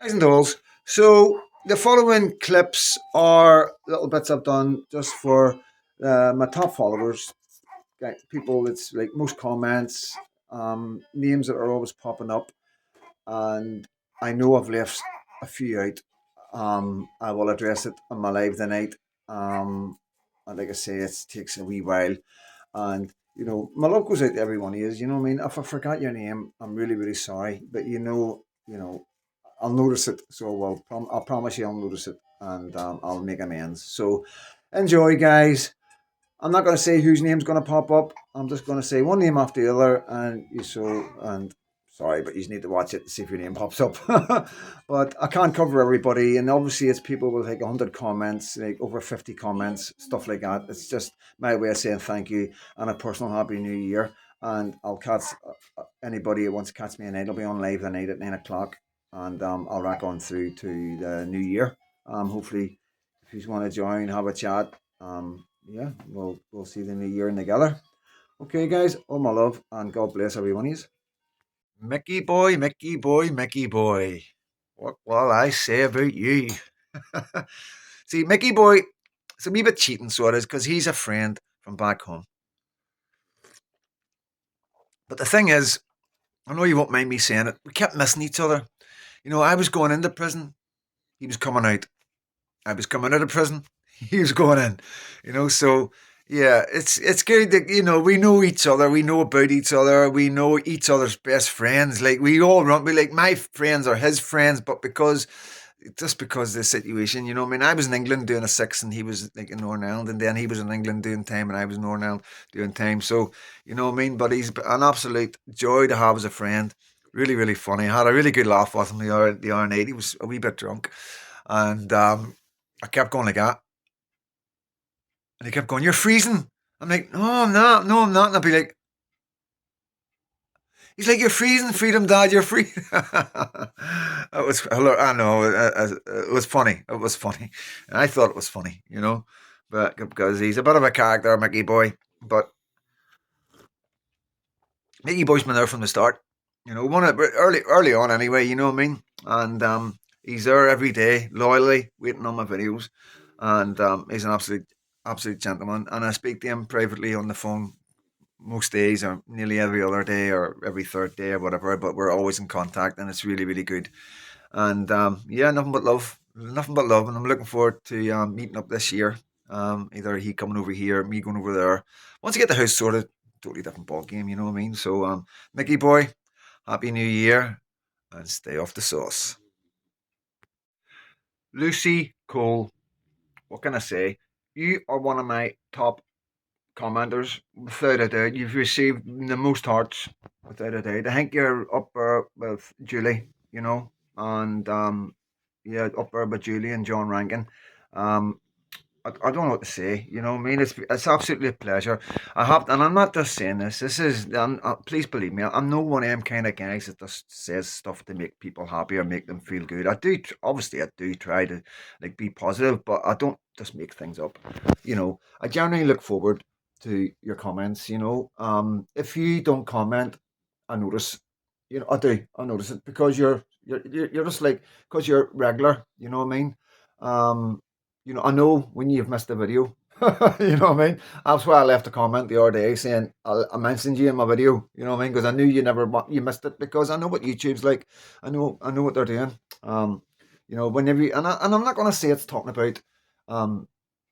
Guys and dolls. So the following clips are little bits I've done just for my top followers, people that's like most comments, names that are always popping up, and I know I've left a few out. I will address it on my live tonight. And like I say, it takes a wee while, and my love goes out to everyone. Is what I mean. If I forgot your name, I'm really really sorry, but I'll notice it. So I'll promise you I'll notice it, and I'll make amends. So enjoy, guys. I'm not going to say whose name's going to pop up. I'm just going to say one name after the other, and sorry, but you just need to watch it to see if your name pops up. But I can't cover everybody, and obviously it's people with like 100 comments, like over 50 comments, stuff like that. It's just my way of saying thank you and a personal happy new year. And I'll catch anybody who wants to catch me tonight. I'll be on live tonight at 9 o'clock, and I'll rack on through to the new year. Hopefully, if you want to join, have a chat. Yeah, we'll see the new year together. Okay, guys, all my love, and God bless everyone. Is Mickey boy, Mickey boy, Mickey boy. What will I say about you? See, Mickey boy, it's a wee bit cheating, so it is, because he's a friend from back home. But the thing is, I know you won't mind me saying it, we kept missing each other. I was going into prison, he was coming out. I was coming out of prison, he was going in. So yeah, it's good that we know each other, we know about each other, we know each other's best friends. Like we all run, we like my friends are his friends, but because of the situation, I mean, I was in England doing a six, and he was like in Northern Ireland, and then he was in England doing time, and I was in Northern Ireland doing time. So what I mean. But he's an absolute joy to have as a friend. Really, really funny. I had a really good laugh with him the other night. He was a wee bit drunk, and I kept going like that, and he kept going, "You're freezing." I'm like, "No, I'm not. No, I'm not." And I'd be like, he's like, "You're freezing, freedom, dad. You're free." It was, I know, it was funny. It was funny. And I thought it was funny, but because he's a bit of a character, Mickey Boy. But Mickey Boy's been there from the start. Early on anyway. You know what I mean? And he's there every day, loyally waiting on my videos, and he's an absolute gentleman. And I speak to him privately on the phone most days, or nearly every other day, or every third day, or whatever. But we're always in contact, and it's really, really good. And yeah, nothing but love. And I'm looking forward to meeting up this year. Either he coming over here, me going over there. Once you get the house sorted, totally different ball game. You know what I mean? So, Mickey boy, happy New Year, and stay off the sauce. Lucy Cole, what can I say? You are one of my top commenters, without a doubt. You've received the most hearts, without a doubt. I think you're up there with Julie, and yeah, up there with Julie and John Rankin. Um, I don't know what to say. I mean, it's absolutely a pleasure. And I'm not just saying this. This is, please believe me. I'm no one of them kind of guys that just says stuff to make people happy or make them feel good. Obviously, I do try to like be positive, but I don't just make things up. I generally look forward to your comments. If you don't comment, I notice. I do. I notice it because you're just like, because you're regular. You know what I mean? Um, I know when you've missed a video. You know what I mean? That's why I left a comment the other day saying I mentioned you in my video. You know what I mean? Because I knew you missed it, because I know what YouTube's like. I know what they're doing. Whenever and I'm not going to say it's talking about um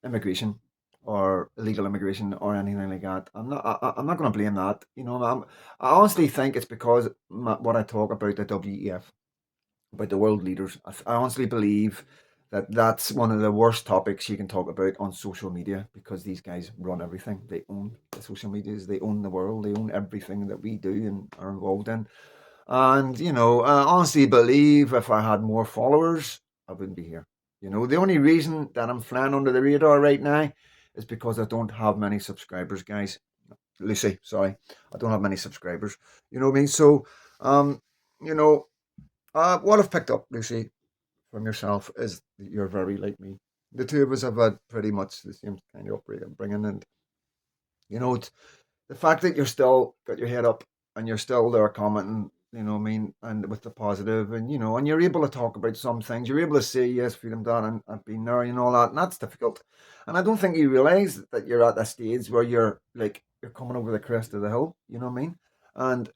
immigration or illegal immigration or anything like that. I'm not going to blame that. I honestly think it's because what I talk about the WEF, about the world leaders. I honestly believe that that's one of the worst topics you can talk about on social media, because these guys run everything. They own the social medias. They own the world. They own everything that we do and are involved in. And I honestly believe if I had more followers, I wouldn't be here. The only reason that I'm flying under the radar right now is because I don't have many subscribers, guys. Lucy, sorry, I don't have many subscribers. You know what I mean? So, um, you know, what I've picked up, Lucy, from yourself is that you're very like me. The two of us have had pretty much the same kind of upbringing, and it's the fact that you're still got your head up and you're still there commenting. you know what I mean, and with the positive, and and you're able to talk about some things. You're able to say, yes, Freedom Dad, and I've been there, all that, and that's difficult. And I don't think you realize that you're at a stage where you're like you're coming over the crest of the hill. You know what I mean? And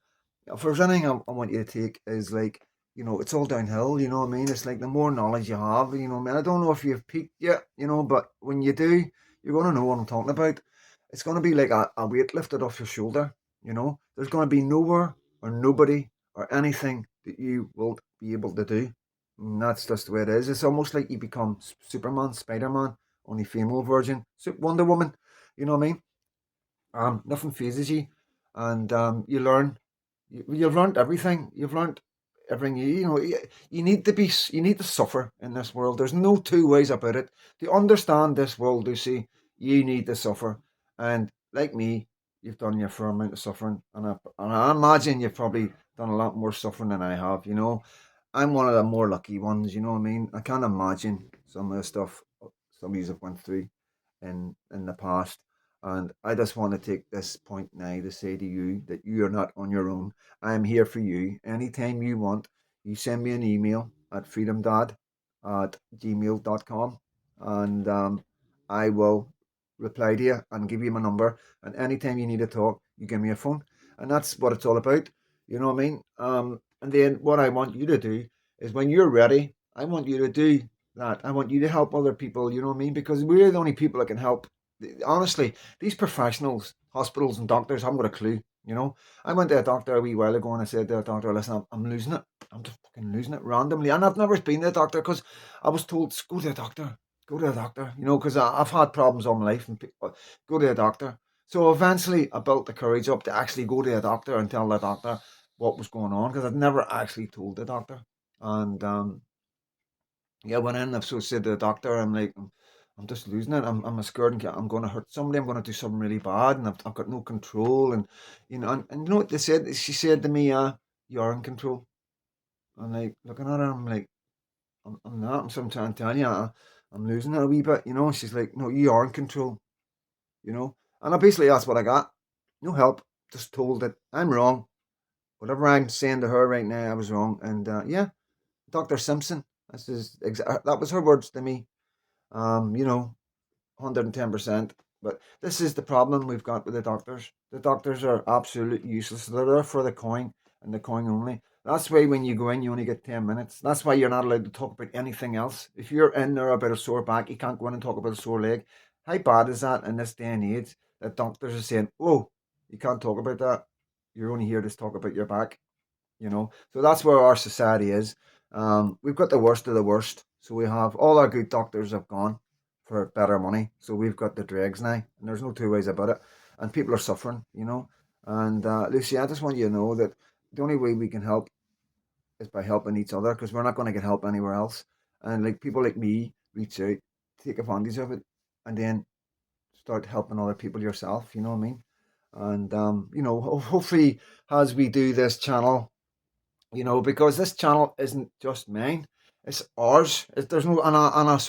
if there's anything I want you to take is like, it's all downhill. You know what I mean? It's like the more knowledge you have, you know what I mean. I don't know if you've peaked yet, but when you do, you're gonna know what I'm talking about. It's gonna be like a weight lifted off your shoulder. There's gonna be nowhere or nobody or anything that you will be able to do. And that's just the way it is. It's almost like you become Superman, Spider Man, only female version, Wonder Woman. You know what I mean? Nothing phases you, and you learn. You've learned everything. You've learned everything. You need to be. You need to suffer in this world. There's no two ways about it. To understand this world, Lucy, you need to suffer. And like me, you've done your fair amount of suffering, and I imagine you've probably done a lot more suffering than I have. I'm one of the more lucky ones. You know what I mean? I can't imagine some of the stuff some of you have went through in the past. And I just want to take this point now to say to you that you are not on your own. I am here for you. Anytime you want, you send me an email at freedomdad@gmail.com, and I will reply to you and give you my number. And anytime you need to talk, you give me a phone. And that's what it's all about. You know what I mean? And then what I want you to do is when you're ready, I want you to do that. I want you to help other people, you know what I mean? Because we're the only people that can help. Honestly, these professionals, hospitals and doctors haven't got a clue. I went to a doctor a wee while ago and I said to the doctor, listen, I'm losing it. I'm just fucking losing it randomly. And I've never been to the doctor because I was told, go to the doctor, go to the doctor, because I've had problems all my life and go to the doctor. So eventually I built the courage up to actually go to the doctor and tell the doctor what was going on because I'd never actually told the doctor. And yeah, I went in, I've sort of said to the doctor, I'm like, I'm just losing it. I'm scared I'm going to hurt somebody. I'm going to do something really bad, and I've got no control. And you know what they said? She said to me, "You're in control." I'm like looking at her. I'm like, I'm not. I'm sometimes telling you, I'm losing it a wee bit. She's like, "No, you are in control." And I basically that's what I got. No help. Just told that I'm wrong. Whatever I'm saying to her right now, I was wrong. And yeah, Doctor Simpson. That was her words to me. 110%. But this is the problem we've got with the doctors. The doctors are absolutely useless. They're there for the coin and the coin only. That's why when you go in, you only get 10 minutes. That's why you're not allowed to talk about anything else. If you're in there about a sore back, you can't go in and talk about a sore leg. How bad is that in this day and age that doctors are saying, oh, you can't talk about that. You're only here to talk about your back. So that's where our society is. We've got the worst of the worst. So we have all our good doctors have gone for better money. So we've got the dregs now, and there's no two ways about it. And people are suffering. And Lucy, I just want you to know that the only way we can help is by helping each other because we're not going to get help anywhere else. And like people like me reach out, take advantage of it, and then start helping other people yourself. You know what I mean? And hopefully, as we do this channel because this channel isn't just mine. It's ours. There's no, I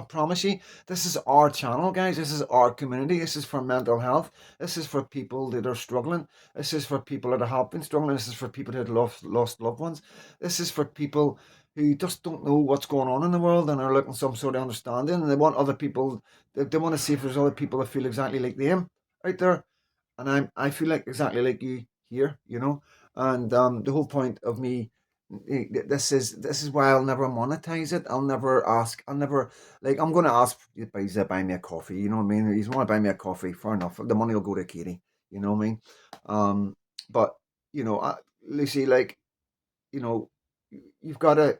promise you, this is our channel, guys. This is our community. This is for mental health. This is for people that are struggling. This is for people that have been struggling. This is for people that have lost loved ones. This is for people who just don't know what's going on in the world and are looking some sort of understanding. And they want other people. They want to see if there's other people that feel exactly like them out there. And I feel like exactly like you here. And the whole point of me, this is why I'll never monetize it. I'll never ask. I'll never like. I'm going to ask you guys to buy me a coffee. You know what I mean? If you want to buy me a coffee, fair enough. The money will go to Katie. You know what I mean? But Lucy, like you know, you've got to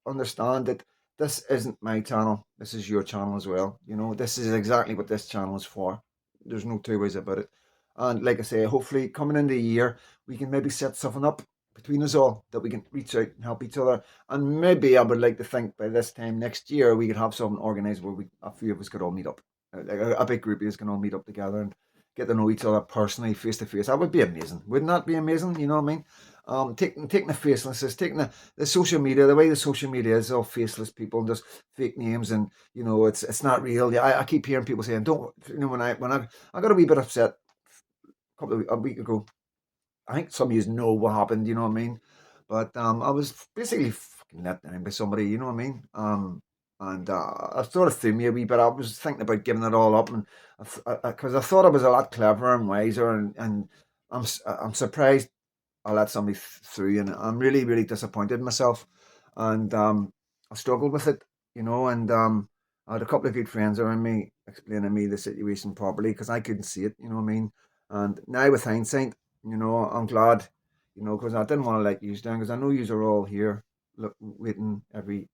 understand that this isn't my channel. This is your channel as well. This is exactly what this channel is for. There's no two ways about it. And like I say, hopefully coming in the year, we can maybe set something up between us all that we can reach out and help each other. And maybe I would like to think by this time next year, we could have something organized where a few of us could all meet up. Like a big group of us can all meet up together and get to know each other personally, face to face. That would be amazing. Wouldn't that be amazing? You know what I mean? Taking the facelessness, taking the social media, the way the social media is all faceless people and just fake names, and it's not real. Yeah, I keep hearing people saying, "Don't." When I got a wee bit upset a week ago, I think some of you know what happened, you know what I mean? But I was basically fucking let down by somebody, you know what I mean? And I sort of threw me a wee bit. I was thinking about giving it all up, and because I thought I was a lot cleverer and wiser, and I'm surprised I let somebody through, and I'm really really disappointed in myself, and I struggled with it, you know, and I had a couple of good friends around me explaining me the situation properly because I couldn't see it, you know what I mean. And now with hindsight, you know, I'm glad, you know, because I didn't want to let you down because I know you are all here, look, waiting every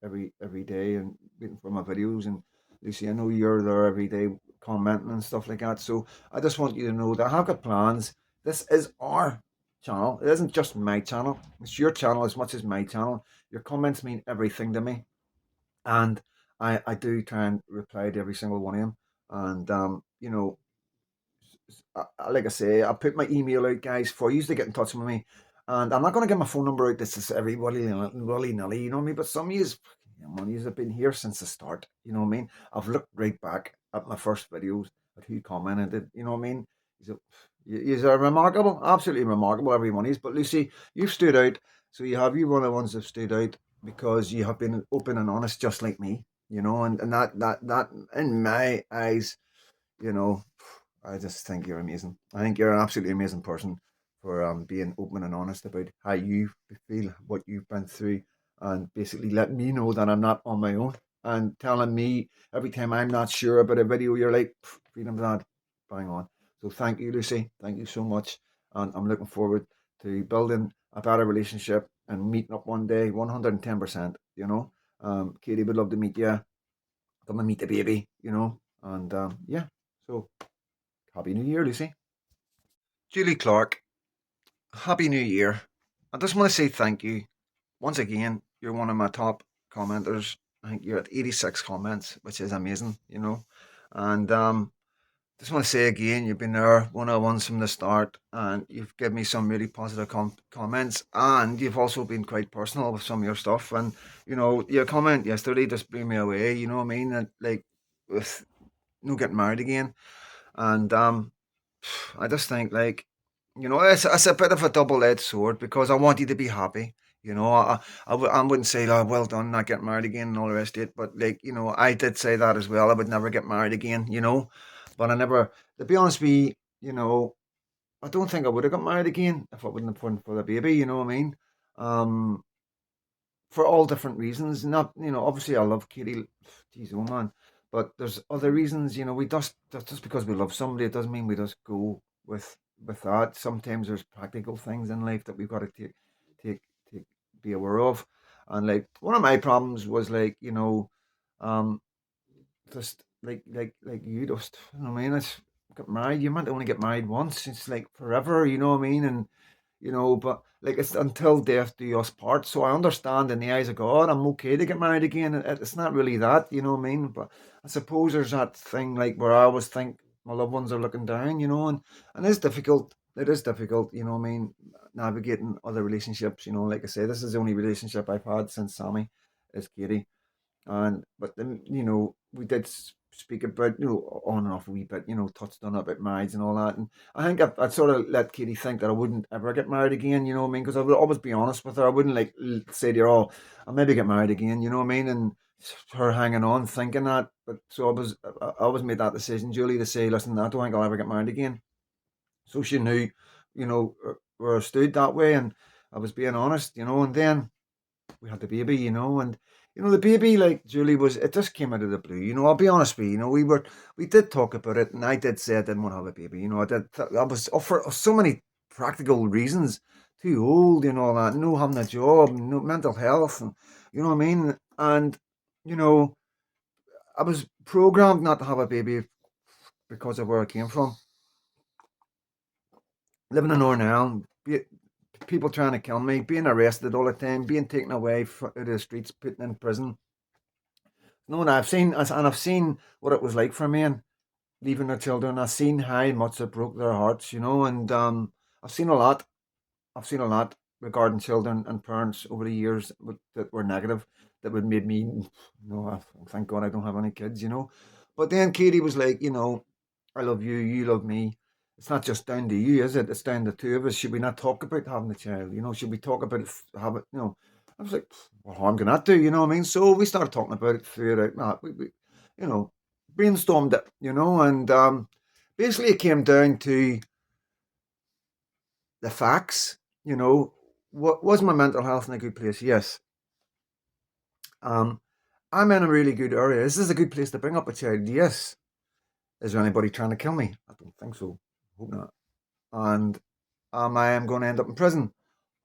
day and waiting for my videos. And Lucy, I know you're there every day commenting and stuff like that. So I just want you to know that I have got plans. This is our channel. It isn't just my channel. It's your channel as much as my channel. Your comments mean everything to me, and I do try and reply to every single one of them. And you know, like I say, I put my email out, guys, for you to get in touch with me. And I'm not going to get my phone number out. This is everybody willy nilly, you know what I mean? But some of you have been here since the start, you know what I mean? I've looked right back at my first videos, at who commented, you know what I mean? He's a remarkable, absolutely remarkable, every one of you. But Lucy, you've stood out. So you one of the ones that stood out because you have been open and honest, just like me, you know, and that in my eyes, you know, I just think you're amazing. I think you're an absolutely amazing person for being open and honest about how you feel, what you've been through, and basically letting me know that I'm not on my own, and telling me every time I'm not sure about a video, you're like, Freedom Dad, bang on. So thank you, Lucy. Thank you so much. And I'm looking forward to building a better relationship and meeting up one day, 110%. You know, Katie would love to meet you. Come and meet the baby, you know, and yeah. So Happy New Year, Lucy. Julie Clark, Happy New Year. I just want to say thank you. Once again, you're one of my top commenters. I think you're at 86 comments, which is amazing, you know. And just want to say again, you've been there, one of the ones from the start, and you've given me some really positive comments. And you've also been quite personal with some of your stuff. And, you know, your comment yesterday just blew me away, you know what I mean? And, like, with no getting married again. And I just think, like, you know, it's a bit of a double-edged sword because I want you to be happy. You know, I wouldn't say, oh, well done, not getting married again and all the rest of it. But, like, you know, I did say that as well. I would never get married again, you know. But I never, to be honest with you, you know, I don't think I would have got married again if I wouldn't have put for the baby, you know what I mean? Um, for all different reasons. Not, you know, obviously I love Katie, geez, oh man, but there's other reasons. You know, we just because we love somebody, it doesn't mean we just go with that. Sometimes there's practical things in life that we've got to take take be aware of. And like one of my problems was like, you know, um, just like you just, you know what I mean? It's got married. You might only get married once. It's like forever. You know what I mean? And you know, but like it's until death do us part. So I understand in the eyes of God, I'm okay to get married again. It's not really that, you know what I mean? But I suppose there's that thing like where I always think my loved ones are looking down, you know, and it's difficult. It is difficult, you know what I mean, navigating other relationships, you know, like I say, this is the only relationship I've had since Sammy is Katie. And but then you know we did speak about you know on and off a wee bit, you know, touched on about marriage and all that. And I think I'd sort of let Katie think that I wouldn't ever get married again, you know what I mean? Because I would always be honest with her. I wouldn't like say to her, "Oh, I'll maybe get married again," you know what I mean? And her hanging on, thinking that. But so I always made that decision, Julie, to say, "Listen, I don't think I'll ever get married again." So she knew, you know, where I stood that way, and I was being honest, you know. And then we had the baby, you know, and you know the baby, like Julie was, it just came out of the blue. You know, I'll be honest with you. You know, we did talk about it, and I did say I didn't want to have a baby. You know, I was for so many practical reasons, too old, you know, that no having a job, no mental health, and you know what I mean. And you know, I was programmed not to have a baby because of where I came from, living in Northern Ireland. People trying to kill me, being arrested all the time, being taken away out of the streets, put in prison. No, and I've seen what it was like for men leaving their children. I've seen how much it broke their hearts, you know, and I've seen a lot. I've seen a lot regarding children and parents over the years that were negative, that would made me, you know, thank God I don't have any kids, you know. But then Katie was like, you know, I love you, you love me. it's not just down to you, is it? It's down to two of us. Should we not talk about having a child? You know, should we talk about have it? You know, I was like, what harm can that do? You know what I mean? So we started talking about it, figured out, nah, you know, brainstormed it, you know, and basically it came down to the facts. You know, what was my mental health in a good place? Yes. Um, I'm in a really good area. Is this a good place to bring up a child? Yes. Is there anybody trying to kill me? I don't think so. Hope not. And I am going to end up in prison?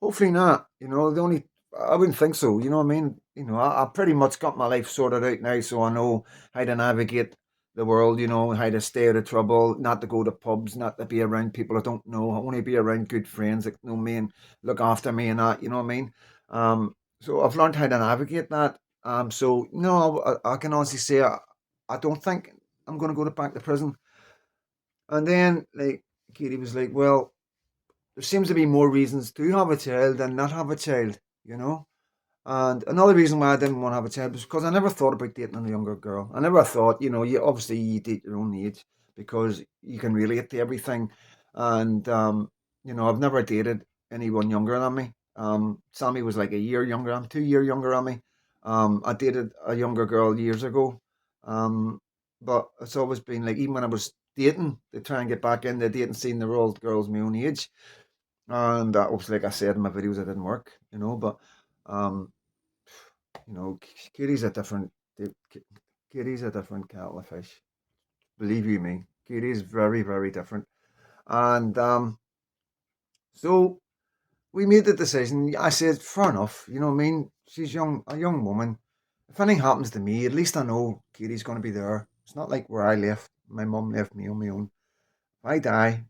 Hopefully not. You know, the only I wouldn't think so. You know what I mean? You know, I pretty much got my life sorted out now, so I know how to navigate the world. You know, how to stay out of trouble, not to go to pubs, not to be around people I don't know. I want to be around good friends that know me and look after me and that. You know what I mean? So I've learned how to navigate that. So no, I can honestly say I don't think I'm going to go back to prison. And then like Katie was like, well, there seems to be more reasons to have a child than not have a child, you know? And another reason why I didn't want to have a child was because I never thought about dating a younger girl. I never thought, you know, you obviously you date your own age because you can relate to everything. And you know, I've never dated anyone younger than me. Sammy was like a year younger. I'm 2 year younger than me. I dated a younger girl years ago. Um, but it's always been like even when I was dating, to try and get back into dating scene, they were all girls my own age. And that was like I said in my videos, it didn't work, you know. But um, you know, Katie's a different. Katie's a different kettle of fish. Believe you me, Katie's very, very different. And so we made the decision. I said, fair enough. You know what I mean? She's young, a young woman. If anything happens to me, at least I know Katie's going to be there. It's not like where I left. My mum left me on my own. If I die,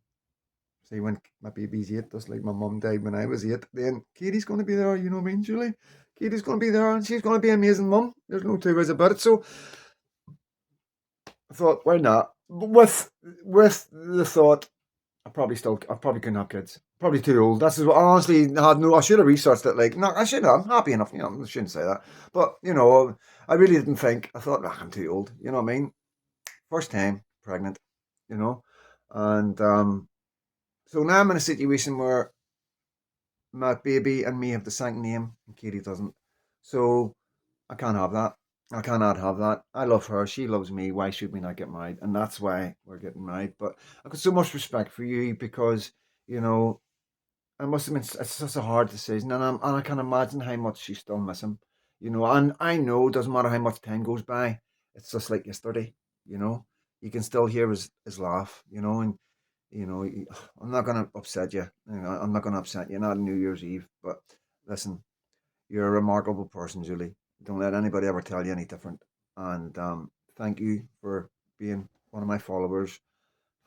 say when my baby's 8, just like my mum died when I was 8, then Katie's going to be there, you know what I mean, Julie? Katie's going to be there and she's going to be an amazing mum. There's no two ways about it. So I thought, why not? But with the thought, I probably couldn't have kids. Probably too old. That's what I honestly had no. I should have researched it. Like, no, I should have. I'm happy enough. You know, I shouldn't say that. But you know, I really didn't think. I thought, I'm too old. You know what I mean? First time pregnant. You know, and so now I'm in a situation where my baby and me have the same name, and Katie doesn't. So I can't have that. I cannot have that. I love her. She loves me. Why should we not get married? And that's why we're getting married. But I've got so much respect for you because, you know, it must have been, it's such a hard decision. And I can imagine how much you still miss him. You know, and I know it doesn't matter how much time goes by. It's just like yesterday, you know. You can still hear his laugh, you know, and you know, I'm not going to upset you. You know, I'm not going to upset you. Not on New Year's Eve, but listen, you're a remarkable person, Julie. Don't let anybody ever tell you any different. And thank you for being one of my followers.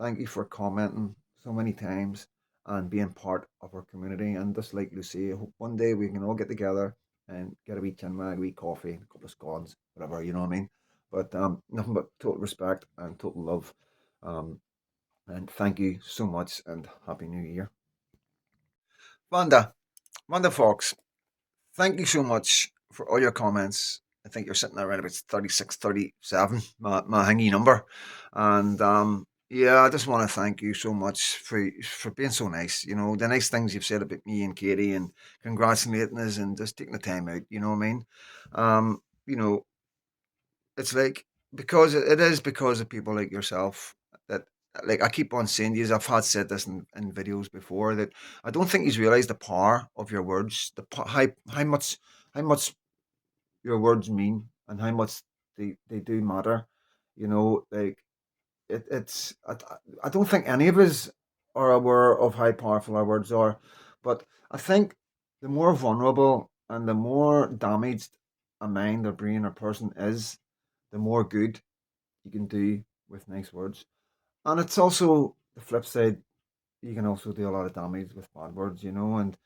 Thank you for commenting so many times and being part of our community. And just like Lucy, I hope one day we can all get together and get a wee chin wag, a wee coffee, a couple of scones, whatever, you know what I mean? But nothing but total respect and total love. Um, and thank you so much and Happy New Year. Wanda Fox, thank you so much for all your comments. I think you're sitting around about 36, 37, my hangy number. And yeah, I just want to thank you so much for being so nice. You know, the nice things you've said about me and Katie and congratulating us and just taking the time out, you know what I mean? You know, it's like because it is because of people like yourself that like I keep on saying to you, I've had said this in videos before that I don't think you realise the power of your words, how much your words mean and how much they do matter. You know, like it's I don't think any of us are aware of how powerful our words are, but I think the more vulnerable and the more damaged a mind or brain or person is, the more good you can do with nice words. And it's also the flip side. You can also do a lot of damage with bad words, you know. And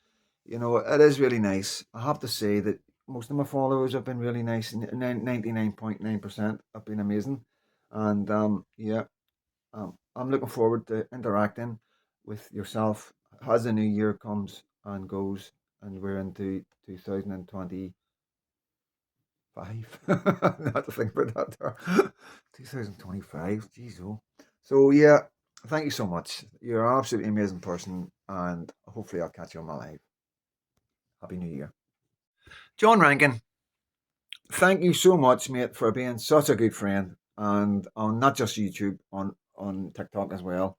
you know it is really nice. I have to say that most of my followers have been really nice. 99.9% have been amazing. And yeah, I'm looking forward to interacting with yourself as the new year comes and goes, and we're into 2025. I have to think about that there. 2025, jeez, oh. So yeah, Thank you so much. You're an absolutely amazing person, and hopefully I'll catch you on my live. Happy New Year. John Rankin, Thank you so much, mate, for being such a good friend, and on not just YouTube, on TikTok as well.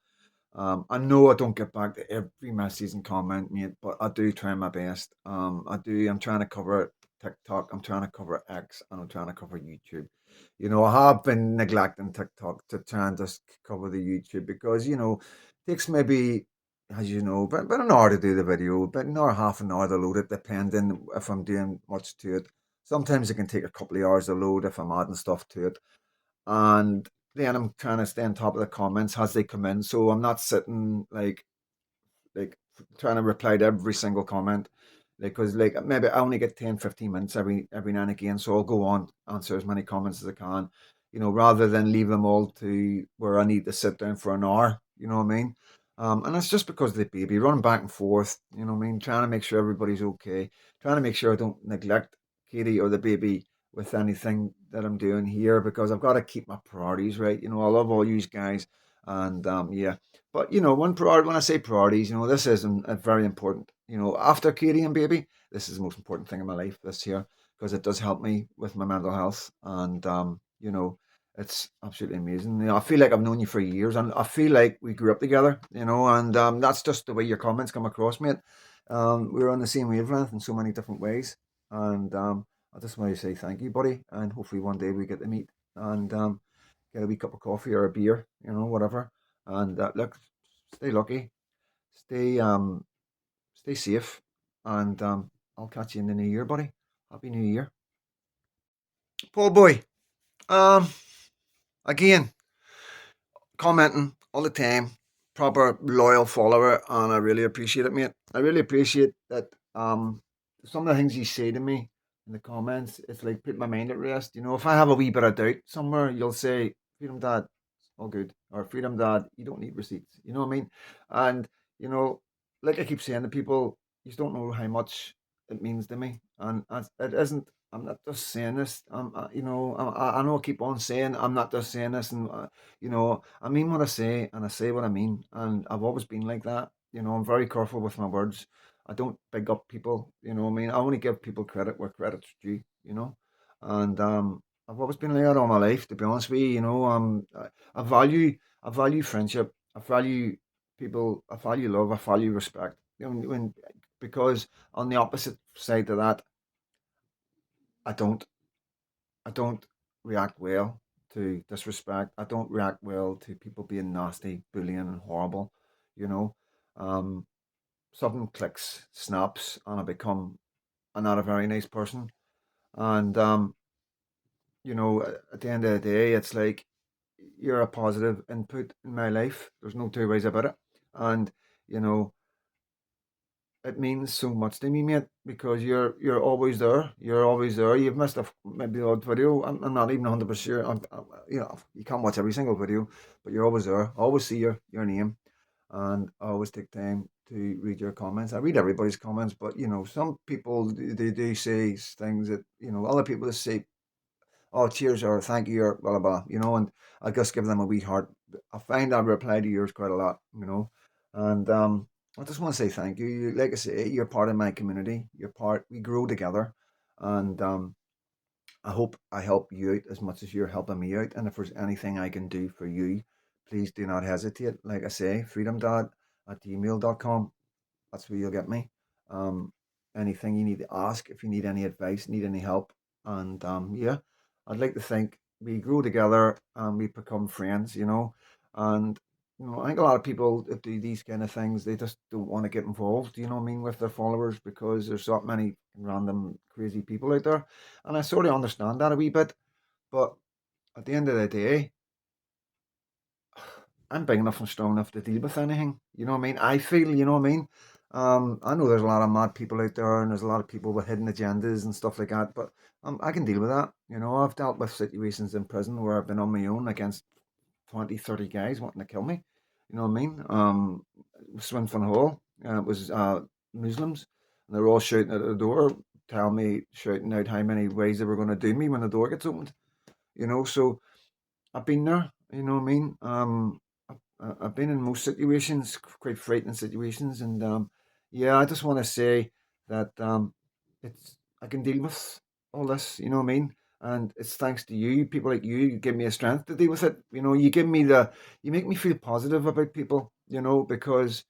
I know I don't get back to every message and comment, mate, but I do try my best. I do. I'm trying to cover TikTok. I'm trying to cover X, and I'm trying to cover YouTube. I have been neglecting TikTok to try and just cover the YouTube because it takes maybe, as you know, but an hour to do the video, but an hour, half an hour to load it, depending if I'm doing much to it. Sometimes it can take a couple of hours to load if I'm adding stuff to it, and then I'm trying to stay on top of the comments as they come in. So I'm not sitting like trying to reply to every single comment. Because maybe I only get 10, 15 minutes every now and again. So I'll go on, answer as many comments as I can, rather than leave them all to where I need to sit down for an hour, you know what I mean? And it's just because of the baby running back and forth, you know what I mean? Trying to make sure everybody's okay, trying to make sure I don't neglect Katie or the baby with anything that I'm doing here because I've got to keep my priorities right. I love all you guys, and yeah. But when I say priorities, this is very important. After Katie and baby, this is the most important thing in my life this year because it does help me with my mental health, and it's absolutely amazing. I feel like I've known you for years, and I feel like we grew up together. And that's just the way your comments come across, mate. We're on the same wavelength in so many different ways, and I just want to say thank you, buddy, and hopefully one day we get to meet and get a wee cup of coffee or a beer, whatever. And look, stay lucky, stay stay safe, and I'll catch you in the new year, buddy. Happy New Year, Paul boy. Um, Again, commenting all the time, proper loyal follower, and I really appreciate it, mate. I really appreciate that. Some of the things you say to me in the comments, it's like put my mind at rest. If I have a wee bit of doubt somewhere, you'll say, "Freedom Dad, all good," or "Freedom Dad, you don't need receipts." You know what I mean? And you know, like I keep saying to people, you just don't know how much it means to me, and it isn't. I'm not just saying this. I know I keep on saying I'm not just saying this, and I mean what I say and I say what I mean. And I've always been like that. I'm very careful with my words. I don't big up people, what I mean? I only give people credit where credit's due. And I've always been like that all my life, to be honest with you. I value friendship. I value people. I value love. I value respect. Because on the opposite side of that, I don't. I don't react well to disrespect. I don't react well to people being nasty, bullying, and horrible. You know, um, Something clicks, snaps, and I become not a very nice person. And at the end of the day, it's like you're a positive input in my life. There's no two ways about it. And you know, it means so much to me, mate, because you're always there. You're always there. You've missed maybe the odd video. I'm not even 100% sure. You can't watch every single video, but you're always there. I always see your name, and I always take time to read your comments. I read everybody's comments, but some people they do say things that other people just say, "Oh, cheers," or "Thank you," or blah blah blah. And I just give them a wee heart. I find I reply to yours quite a lot. And I just want to say thank you. Like I say, you're part of my community. You're part. We grow together, and I hope I help you out as much as you're helping me out. And if there's anything I can do for you, please do not hesitate. Like I say, freedomdad@gmail.com. That's where you'll get me. Um, Anything you need to ask, if you need any advice, need any help, and yeah, I'd like to think we grow together and we become friends. And I think a lot of people that do these kind of things, they just don't want to get involved. You know what I mean, with their followers because there's so many random crazy people out there, and I sort of understand that a wee bit. But at the end of the day, I'm big enough and strong enough to deal with anything. You know what I mean? I feel, you know what I mean? I know there's a lot of mad people out there and there's a lot of people with hidden agendas and stuff like that, but I can deal with that. I've dealt with situations in prison where I've been on my own against 20, 30 guys wanting to kill me. You know what I mean? Swinford Hall, it was Muslims, and they were all shouting at the door, telling me, shouting out how many ways they were going to do me when the door gets opened. So I've been there. You know what I mean? I've been in most situations, quite frightening situations, and yeah, I just want to say that it's I can deal with all this. You know what I mean? And it's thanks to you, people like you give me a strength to deal with it. You know, you make me feel positive about people. You know, because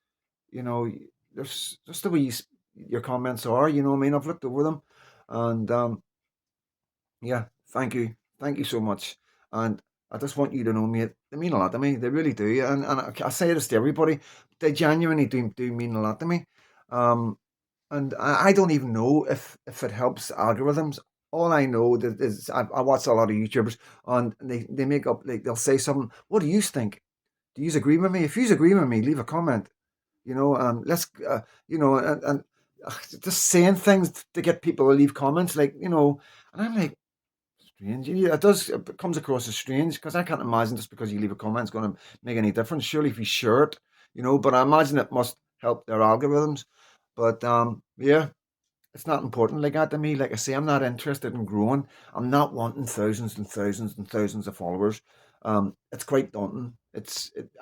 you know, there's just the way your comments are. You know what I mean? I've looked over them, and yeah, thank you so much. And I just want you to know, mate, they mean a lot to me. They really do. And I say this to everybody. They genuinely do mean a lot to me. Um, and I don't even know if it helps algorithms. All I know that is I watch a lot of YouTubers, and they make up, like, they'll say something. What do you think? Do you agree with me? If you agree with me, leave a comment. You know, let's just saying things to get people to leave comments, like, and I'm like, strange. Yeah, it does. It comes across as strange because I can't imagine just because you leave a comment it's going to make any difference. Surely if you share it, But I imagine it must help their algorithms. But yeah, it's not important like that to me. Like I say, I'm not interested in growing. I'm not wanting thousands and thousands and thousands of followers. It's quite daunting.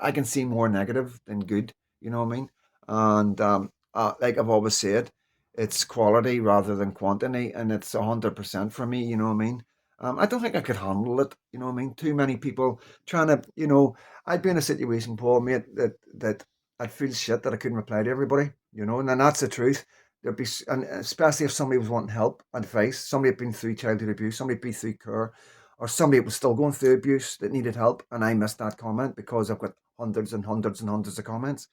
I can see more negative than good. You know what I mean? And like I've always said, it's quality rather than quantity, and it's 100% for me. You know what I mean? I don't think I could handle it. You know what I mean? Too many people trying to. I'd be in a situation, Paul, mate, that I'd feel shit that I couldn't reply to everybody. And then that's the truth. And especially if somebody was wanting help, advice, somebody had been through childhood abuse, somebody had been through care, or somebody was still going through abuse that needed help, and I missed that comment because I've got hundreds and hundreds and hundreds of comments.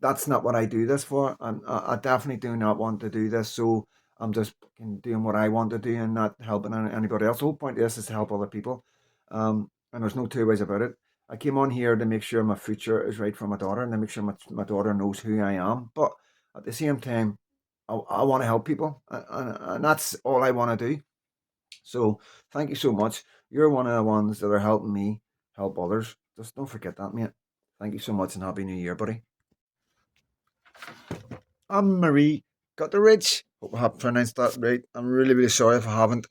That's not what I do this for, and I definitely do not want to do this. So I'm just fucking doing what I want to do and not helping anybody else. The whole point of this is to help other people, and there's no two ways about it. I came on here to make sure my future is right for my daughter and to make sure my daughter knows who I am. But at the same time, I want to help people, and that's all I want to do. So thank you so much. You're one of the ones that are helping me help others. Just don't forget that, mate. Thank you so much and Happy New Year, buddy. I'm Marie Gutteridge. Hope I have pronounced that right. I'm really, really sorry if I haven't.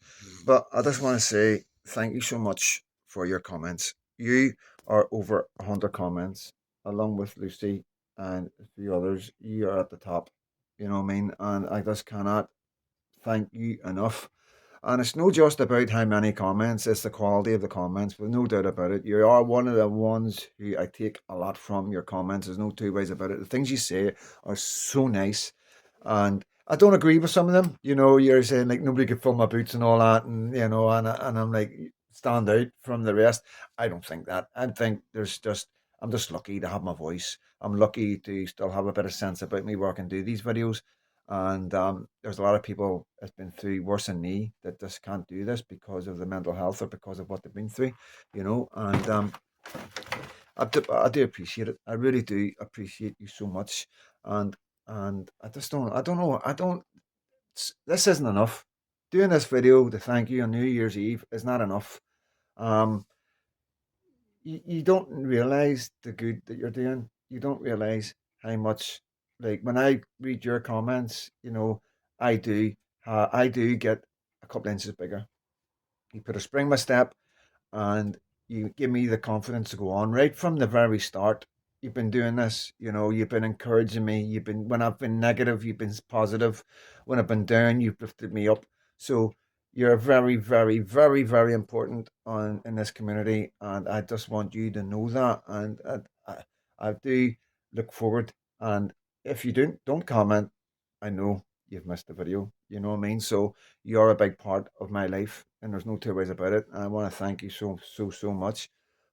But I just want to say thank you so much for your comments. You are over 100 comments, along with Lucy and a few others. You are at the top. You know what I mean? And I just cannot thank you enough. And it's not just about how many comments, it's the quality of the comments, but no doubt about it. You are one of the ones who I take a lot from your comments. There's no two ways about it. The things you say are so nice. And I don't agree with some of them. You're saying like nobody could fill my boots and all that. And I'm like, stand out from the rest. I don't think that. I think I'm just lucky to have my voice. I'm lucky to still have a bit of sense about me where I can do these videos. And there's a lot of people that's been through worse than me that just can't do this because of the mental health or because of what they've been through. And I do appreciate it. I really do appreciate you so much. And I don't know. This isn't enough. Doing this video to thank you on New Year's Eve is not enough. Um, you don't realize the good that you're doing. You don't realize how much, like when I read your comments, I do, I do get a couple inches bigger. You put a spring in my step, and you give me the confidence to go on right from the very start. You've been doing this, you've been encouraging me. When I've been negative, you've been positive. When I've been down, you've lifted me up. So you're very, very, very, very important in this community, and I just want you to know that. And I do look forward. And if you don't comment, I know you've missed the video. You know what I mean? So you're a big part of my life, and there's no two ways about it. And I want to thank you so, so, so much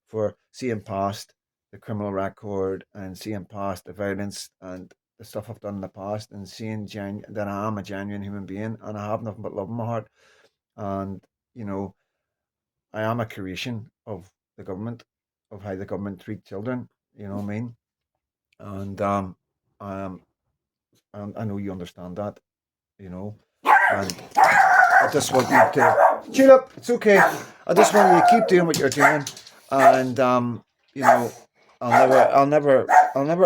for seeing past the criminal record and seeing past the violence and the stuff I've done in the past, and seeing that I am a genuine human being and I have nothing but love in my heart. And, you know, I am a creation of the government, of how the government treat children. You know what I mean? And um, I know you understand that. And I just want you to chill up. It's okay. I just want you to keep doing what you're doing, and you know, I'll never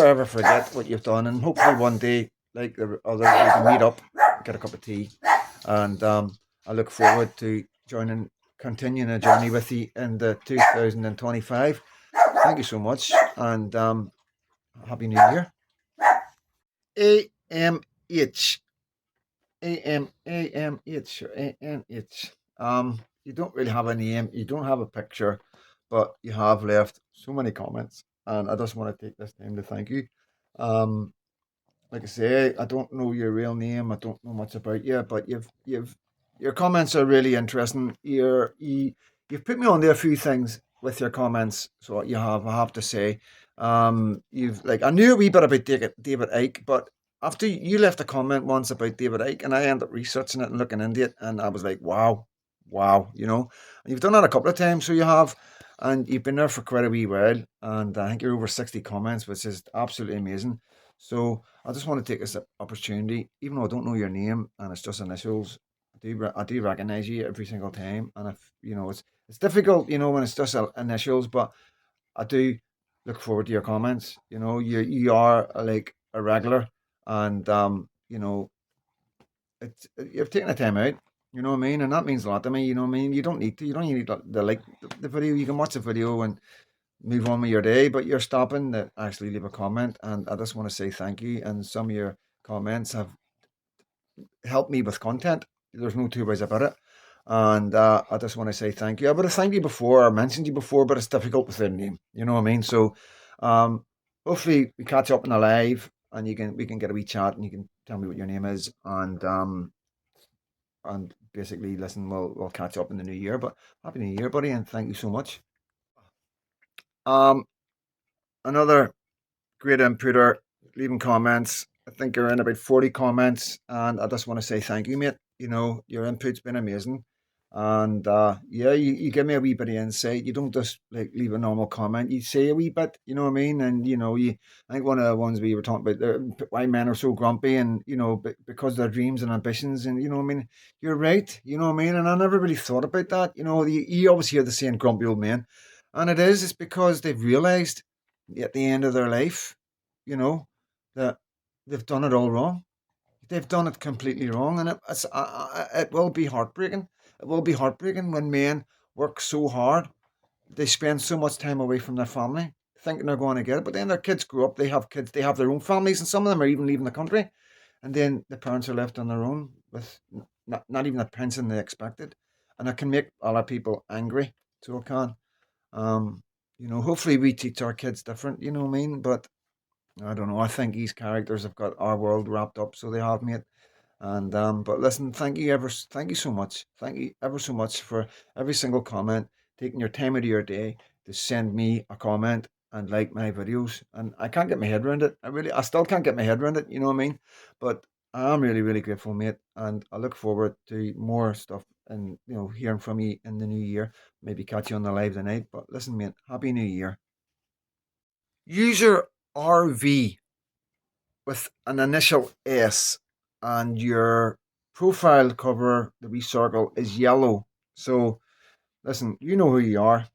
ever forget what you've done. And hopefully one day, like the others, we can meet up, get a cup of tea, and I look forward to continuing a journey with you in the 2025. thank you so much, and happy New Year. AMH. AMH or ANH. You don't really have a name, you don't have a picture, but you have left so many comments, and I just want to take this time to thank you. Um, like I say, I don't know your real name, I don't know much about you, but your comments are really interesting. You've put me on to a few things with your comments, so you have, I have to say. You've like I knew a wee bit about David Icke, but after you left a comment once about David Icke, and I ended up researching it and looking into it, and I was like, wow, wow, And you've done that a couple of times, so you have, and you've been there for quite a wee while, and I think you're over 60 comments, which is absolutely amazing. So I just want to take this opportunity, even though I don't know your name and it's just initials. I do recognize you every single time, and if it's difficult, when it's just initials, but I do look forward to your comments. You are like a regular, and you've taken the time out. You know what I mean, and that means a lot to me. You know what I mean. You don't need to. You don't need to like the video. You can watch the video and move on with your day, but you're stopping to actually leave a comment, and I just want to say thank you. And some of your comments have helped me with content. There's no two ways about it. And I just want to say thank you. I would have thanked you before, I mentioned you before, but it's difficult with their name. You know what I mean? So um, hopefully we catch up in a live, and we can get a wee chat, and you can tell me what your name is, and basically listen, we'll catch up in the new year. But happy new year, buddy, and thank you so much. Um, Another great inputer, leaving comments. I think you're in about 40 comments, and I just want to say thank you, mate. Your input's been amazing. And yeah, you give me a wee bit of insight. You don't just like leave a normal comment. You say a wee bit, you know what I mean? And I think one of the ones we were talking about, why men are so grumpy, and because their dreams and ambitions, and what I mean. You're right, you know what I mean. And I never really thought about that. You always hear the saying "grumpy old men," and it's because they've realised at the end of their life, you know, that they've done it all wrong. They've done it completely wrong, and it will be heartbreaking. It will be heartbreaking when men work so hard, they spend so much time away from their family, thinking they're going to get it. But then their kids grow up, they have kids, they have their own families, and some of them are even leaving the country. And then the parents are left on their own with not even the pension they expected. And it can make a lot of people angry. So it can. Um, hopefully we teach our kids different, you know what I mean? But I don't know. I think these characters have got our world wrapped up, so they have, mate. And but listen, thank you so much. Thank you ever so much for every single comment, taking your time out of your day to send me a comment and like my videos. And I can't get my head around it. I still can't get my head around it. You know what I mean? But I'm really, really grateful, mate. And I look forward to more stuff and hearing from you in the new year. Maybe catch you on the live tonight. But listen, mate, happy New Year. User RV with an initial S, and your profile cover, the wee circle, is yellow. So, listen, you know who you are.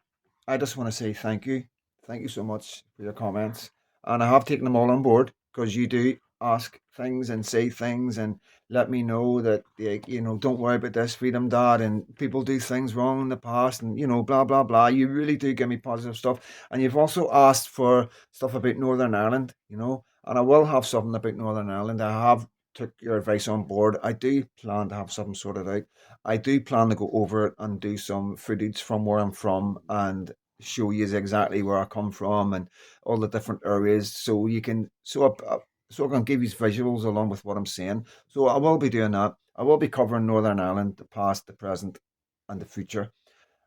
I just want to say thank you. Thank you so much for your comments. And I have taken them all on board because you do ask things and say things and let me know that, don't worry about this, Freedom Dad, and people do things wrong in the past, and, blah, blah, blah. You really do give me positive stuff. And you've also asked for stuff about Northern Ireland, and I will have something about Northern Ireland. I have took your advice on board. I do plan to have something sorted out. I do plan to go over it and do some footage from where I'm from and show you exactly where I come from and all the different areas, so you can so I can give you visuals along with what I'm saying. So I will be doing that. I will be covering Northern Ireland, the past, the present, and the future.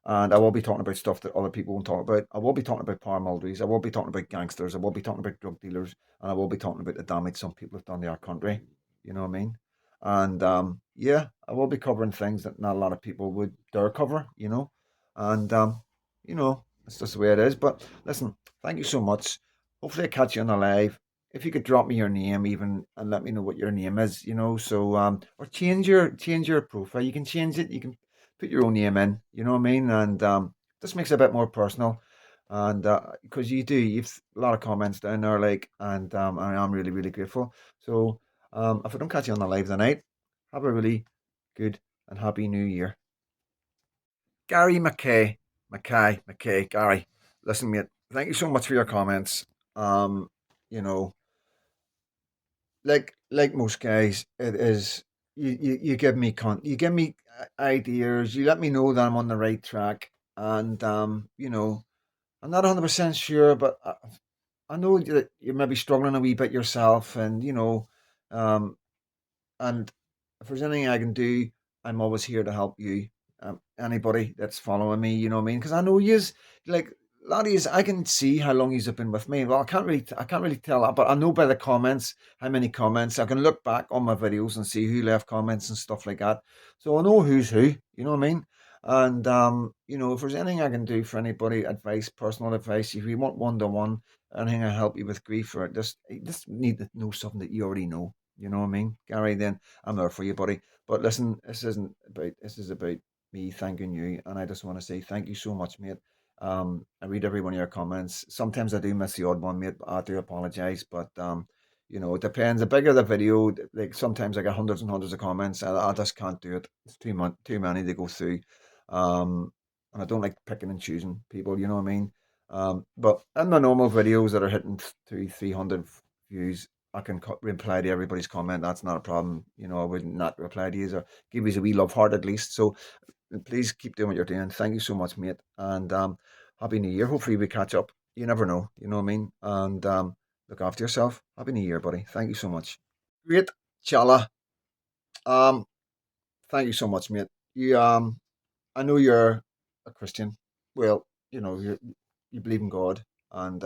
And I will be talking about stuff that other people won't talk about. I will be talking about paramilitaries. I will be talking about gangsters. I will be talking about drug dealers, and I will be talking about the damage some people have done to our country. You know what I mean? And yeah, I will be covering things that not a lot of people would dare cover. And it's just the way it is. But listen, thank you so much. Hopefully, I catch you on the live. If you could drop me your name even and let me know what your name is, so or change your profile. You can change it. You can put your own name in. You know what I mean? And this makes it a bit more personal. And because you've a lot of comments down there, like, and I am really, really grateful. So if I don't catch you on the live tonight, have a really good and happy New Year. Gary McKay, Gary. Listen, mate. thank you so much for your comments. Um, you know, like most guys, it is you give me you give me ideas, you let me know that I'm on the right track, and I'm not 100% sure, but I know that you may be struggling a wee bit yourself, and um, and if there's anything I can do, I'm always here to help you. Anybody that's following me, you know what I mean? Because I know yous, like a lot of yous, I can see how long you've been with me. Well, I can't really tell that, but I know by the comments how many comments. I can look back on my videos and see who left comments and stuff like that. So I know who's who. You know what I mean? And if there's anything I can do for anybody, advice, personal advice, if you want one to one, anything I help you with grief or just need to know something that you already know. You know what I mean, Gary? Then I'm there for you, buddy. But listen, this is about me thanking you, and I just want to say thank you so much, mate. I read every one of your comments. Sometimes I do miss the odd one, mate. I do apologize, but it depends. The bigger the video, like sometimes I get hundreds and hundreds of comments, and I just can't do it. It's too many to go through. And I don't like picking and choosing people. You know what I mean? But in my normal videos that are hitting 300 views, I can reply to everybody's comment. That's not a problem. I wouldn't not reply to you or give you a wee love heart at least. So please keep doing what you're doing. Thank you so much, mate. And Happy New Year. Hopefully we catch up. You never know. You know what I mean? And look after yourself. Happy New Year, buddy. Thank you so much. Great, Chala. Um, Thank you so much, mate. I know you're a Christian. Well, you believe in God, and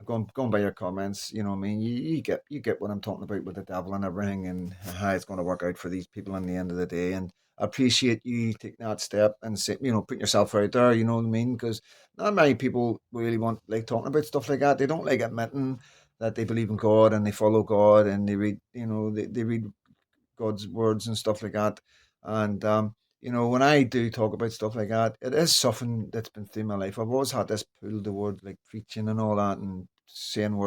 going by your comments, you know what I mean. You get what I'm talking about with the devil and everything, and how it's going to work out for these people in the end of the day. And I appreciate you taking that step and say, putting yourself out there. You know what I mean? Because not many people really want like talking about stuff like that. They don't like admitting that they believe in God and they follow God and they read, they read God's words and stuff like that. And when I do talk about stuff like that, it is something that's been through my life. I've always had this pull toward like preaching and all that and saying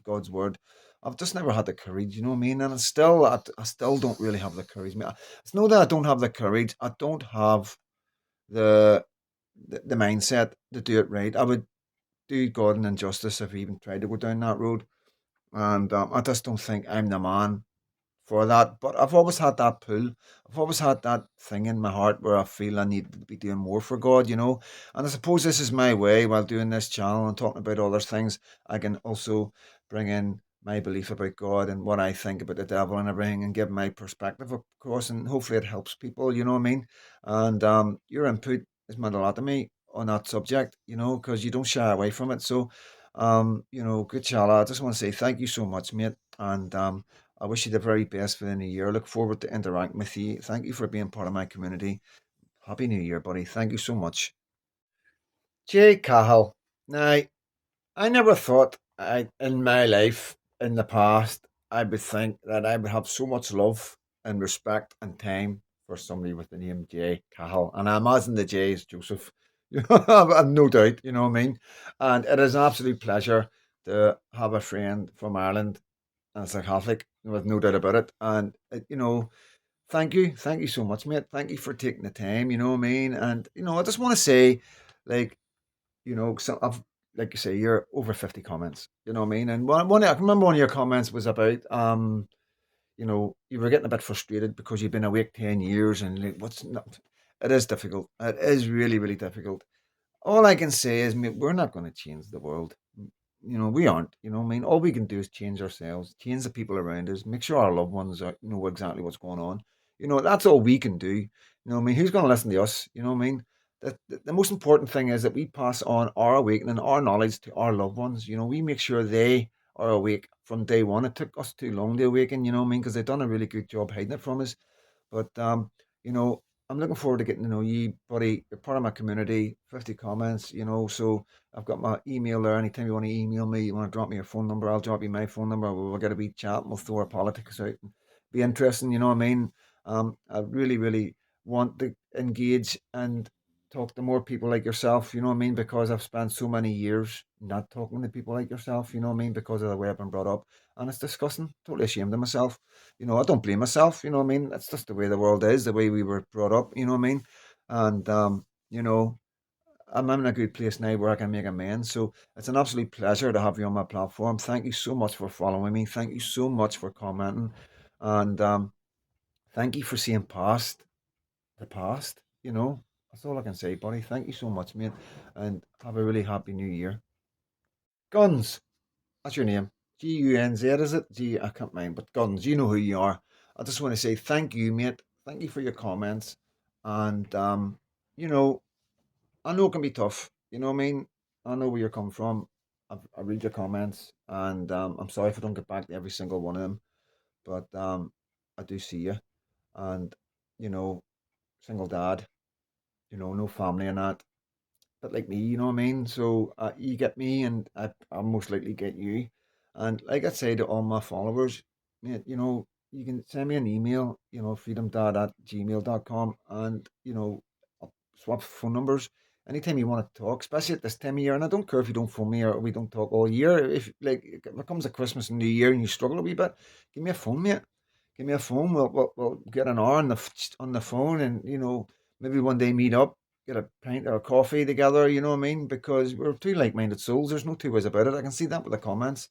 God's word. I've just never had the courage, you know what I mean? And I still don't really have the courage. It's not that I don't have the courage. I don't have the the mindset to do it right. I would do God an injustice if I even tried to go down that road. And I just don't think I'm the man for that. But I've always had that pull. I've always had that thing in my heart where I feel I need to be doing more for God. And I suppose this is my way while doing this channel and talking about other things. I can also bring in my belief about God and what I think about the devil and everything and give my perspective, of course, and hopefully it helps people, you know what I mean? And your input has meant a lot to me on that subject, because you don't shy away from it. So, good chala. I just want to say thank you so much, mate. And I wish you the very best for the new year. Look forward to interacting with you. Thank you for being part of my community. Happy New Year, buddy. Thank you so much. Jay Cahill. Now, I never thought in my life in the past I would think that I would have so much love and respect and time for somebody with the name Jay Cahill. And I imagine the J is Joseph. I've no doubt, you know what I mean? And it is an absolute pleasure to have a friend from Ireland as a Catholic, with no doubt about it. And thank you so much, mate. Thank you for taking the time. You know what I mean? And I just want to say, like, so I've like you say, you're over 50 comments. You know what I mean? And I can remember one of your comments was about you were getting a bit frustrated because you've been awake 10 years and like, what's not. It is difficult. It is really, really difficult. All I can say is, mate, we're not going to change the world. We aren't. You know what I mean? All we can do is change ourselves, change the people around us, make sure our loved ones know exactly what's going on. That's all we can do. You know what I mean? Who's going to listen to us? You know what I mean? The most important thing is that we pass on our awakening, our knowledge to our loved ones. We make sure they are awake from day one. It took us too long to awaken, you know what I mean? Because they've done a really good job hiding it from us. But you know, I'm looking forward to getting to know you, buddy. You're part of my community. 50 comments, so I've got my email there. Anytime you want to email me, you want to drop me your phone number, I'll drop you my phone number. We'll get a wee chat and we'll throw our politics out and be interesting, you know what I mean? I really, really want to engage and talk to more people like yourself, you know what I mean? Because I've spent so many years not talking to people like yourself, you know what I mean? Because of the way I've been brought up. And it's disgusting. Totally ashamed of myself. I don't blame myself, you know what I mean? That's just the way the world is, the way we were brought up, you know what I mean? And you know, I'm in a good place now where I can make amends. So it's an absolute pleasure to have you on my platform. Thank you so much for following me. Thank you so much for commenting, and thank you for seeing past the past. That's all I can say, buddy. Thank you so much, mate, and have a really happy new year. Guns, that's your name. Gunz, is it? I can't mind, but Guns, you know who you are. I just want to say thank you, mate. Thank you for your comments, and you know, I know it can be tough. You know what I mean? I know where you're coming from. I read your comments, and I'm sorry if I don't get back to every single one of them, but I do see you, and you know, single dad, no family and that, but like me, you know what I mean? So you get me, and I'll most likely get you. And like I say to all my followers, mate, you can send me an email, freedomdad@gmail.com, and I'll swap phone numbers anytime you want to talk, especially at this time of year. And I don't care if you don't phone me or we don't talk all year. If like if it comes to Christmas and New Year and you struggle a wee bit, give me a phone, mate. Give me a phone. We'll get an hour on the phone, and maybe one day meet up, get a pint or a coffee together. You know what I mean? Because we're two like-minded souls. There's no two ways about it. I can see that with the comments,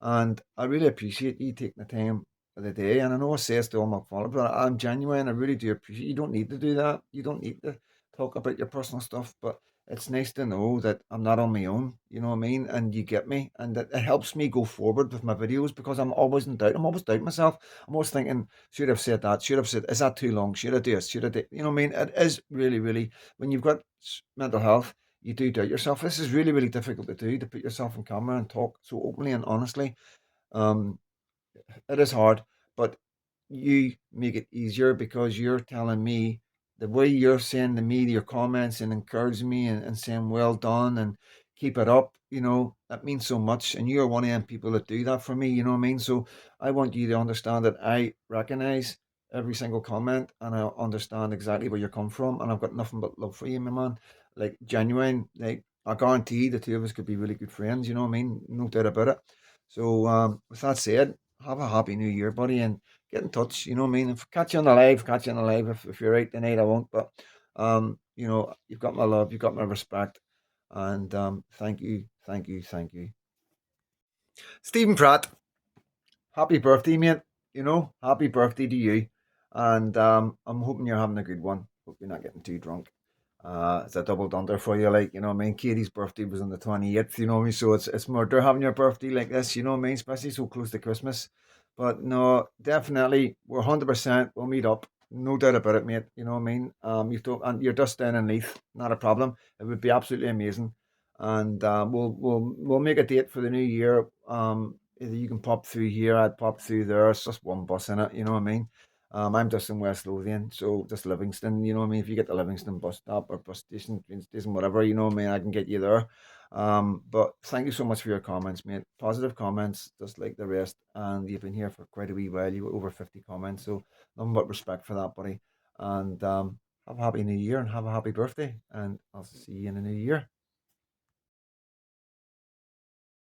and I really appreciate you taking the time of the day. And I know I say this to all my followers, but I'm genuine. I really do appreciate. You don't need to do that. You don't need to talk about your personal stuff, but it's nice to know that I'm not on my own, you know what I mean? And you get me. And it helps me go forward with my videos because I'm always in doubt. I'm always doubting myself. I'm always thinking, should I have said that? Should I have said, is that too long? Should I do this? Should I do, you know what I mean? It is really, really, when you've got mental health, you do doubt yourself. This is really, really difficult to do, to put yourself on camera and talk so openly and honestly. Um, it is hard, but you make it easier because you're telling me the way you're saying to me your comments and encouraging me and saying well done and keep it up, that means so much. And you're one of them people that do that for me, you know what I mean? So I want you to understand that I recognize every single comment and I understand exactly where you're coming from. And I've got nothing but love for you, my man. Like genuine, like I guarantee the two of us could be really good friends, you know what I mean? No doubt about it. So with that said, have a happy new year, buddy, and get in touch. You know what I mean? If I catch you on the live, catch you on the live. If you're out tonight, I won't. But you've got my love, you've got my respect, and thank you, thank you, thank you, Stephen Pratt. Happy birthday, mate. Happy birthday to you, and I'm hoping you're having a good one. Hope you're not getting too drunk. It's a double dunder for you, like, you know what I mean? Katie's birthday was on the 28th, you know what I mean? So it's murder having your birthday like this, you know what I mean? Especially so close to Christmas. But no, definitely, we're 100%. We'll meet up. No doubt about it, mate. You know what I mean? And you're just down in Leith, not a problem. It would be absolutely amazing. And we'll make a date for the new year. Either you can pop through here, I'd pop through there. It's just one bus in it, you know what I mean? I'm just in West Lothian, so just Livingston, you know what I mean? If you get the Livingston bus stop or bus station, train station, whatever, you know what I mean, I can get you there. But thank you so much for your comments, mate. Positive comments, just like the rest. And you've been here for quite a wee while. You got over 50 comments, so nothing but respect for that, buddy. And have a happy new year and have a happy birthday. And I'll see you in the new year.